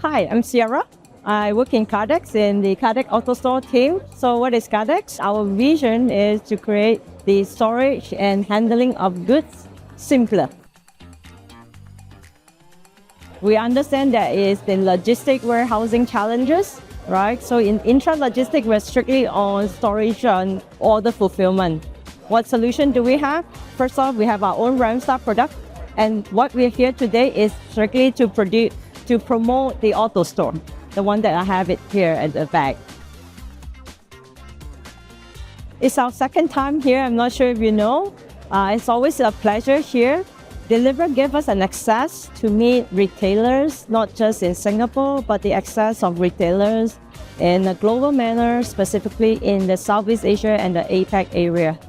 Hi, I'm Sierra. I work in Kardex in the Kardex Auto Store team. So what is Kardex? Our vision is to create the storage and handling of goods simpler. We understand that is the logistic warehousing challenges, right? So in intra-logistic, we're strictly on storage and order fulfillment. What solution do we have? First off, we have our own Ramstar product. And what we're here today is strictly to promote the auto store, the one that I have it here at the back. It's our second time here. I'm not sure if you know. It's always a pleasure here. Deliver gave us an access to meet retailers, not just in Singapore, but the access of retailers in a global manner, specifically in the Southeast Asia and the APAC area,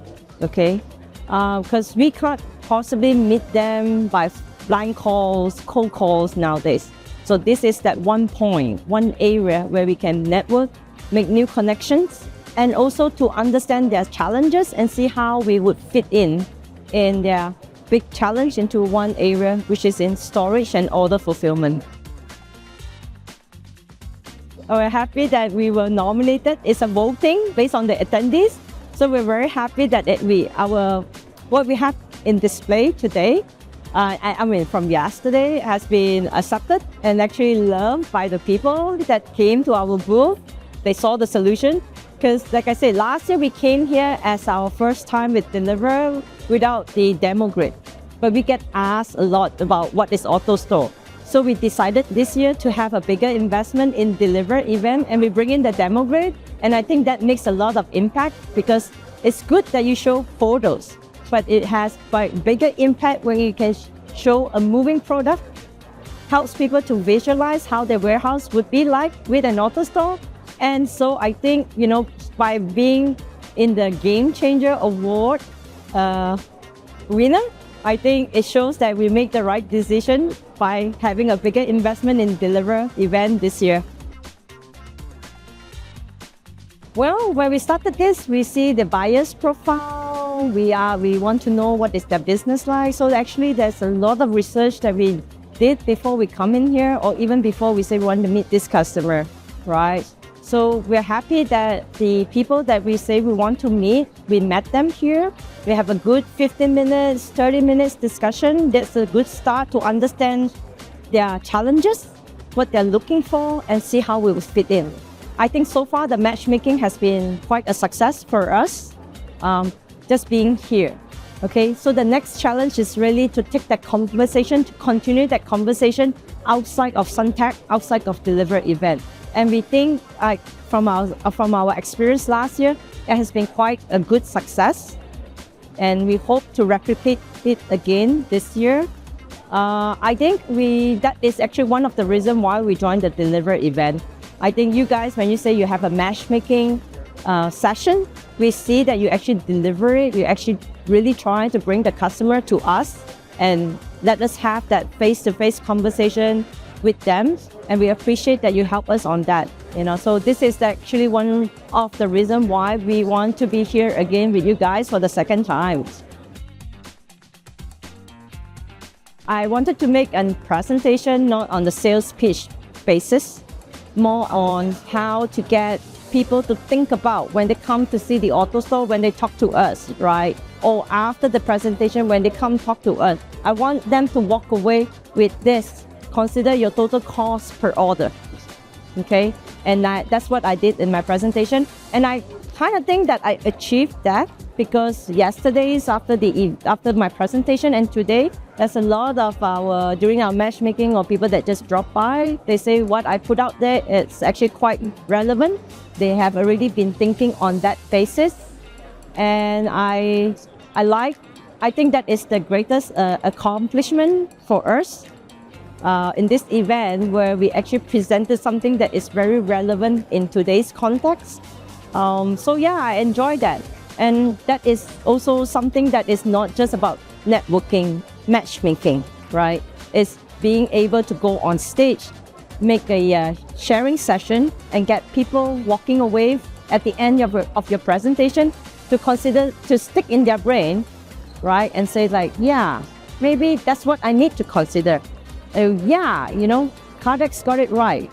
okay? Because we can't possibly meet them by blind calls, cold calls nowadays. So this is that one point, one area where we can network, make new connections, and also to understand their challenges and see how we would fit in their big challenge into one area, which is in storage and order fulfillment. We're happy that we were nominated. It's a voting based on the attendees. So we're very happy that what we have in display today, from yesterday, has been accepted and actually loved by the people that came to our booth. They saw the solution. Because like I said, last year we came here as our first time with Deliver without the demo grid. But we get asked a lot about what is AutoStore. So we decided this year to have a bigger investment in Deliver event, and we bring in the demo grid. And I think that makes a lot of impact because it's good that you show photos, but it has quite bigger impact when you can show a moving product, helps people to visualize how their warehouse would be like with an AutoStore. And so I think, by being in the Game Changer Award winner, I think it shows that we make the right decision by having a bigger investment in Deliver event this year. Well, when we started this, we see the buyer's profile. We want to know what is their business like. So actually, there's a lot of research that we did before we come in here, or even before we say we want to meet this customer, right? So we're happy that the people that we say we want to meet, we met them here. We have a good 15 minutes, 30 minutes discussion. That's a good start to understand their challenges, what they're looking for, and see how we will fit in. I think so far the matchmaking has been quite a success for us, just being here. Okay, so the next challenge is really to take that conversation, to continue that conversation outside of Suntec, outside of Deliver event. And we think from our experience last year, it has been quite a good success. And we hope to replicate it again this year. I think that is actually one of the reasons why we joined the Deliver event. I think you guys, when you say you have a matchmaking session, we see that you actually deliver it. You actually really trying to bring the customer to us and let us have that face-to-face conversation with them, and we appreciate that you help us on that. So this is actually one of the reasons why we want to be here again with you guys for the second time. I wanted to make a presentation not on the sales pitch basis, more on how to get people to think about when they come to see the AutoStore, when they talk to us, right? Or after the presentation, when they come talk to us. I want them to walk away with this. Consider your total cost per order, okay? And that's what I did in my presentation. And I kind of think that I achieved that because yesterday's after my presentation and today, there's a lot of during our matchmaking or people that just drop by, they say what I put out there, it's actually quite relevant. They have already been thinking on that basis. And I think that is the greatest accomplishment for us. In this event where we actually presented something that is very relevant in today's context. So yeah, I enjoy that. And that is also something that is not just about networking, matchmaking, right? It's being able to go on stage, make a sharing session and get people walking away at the end of your presentation to stick in their brain, right? And say like, yeah, maybe that's what I need to consider. Kardex got it right.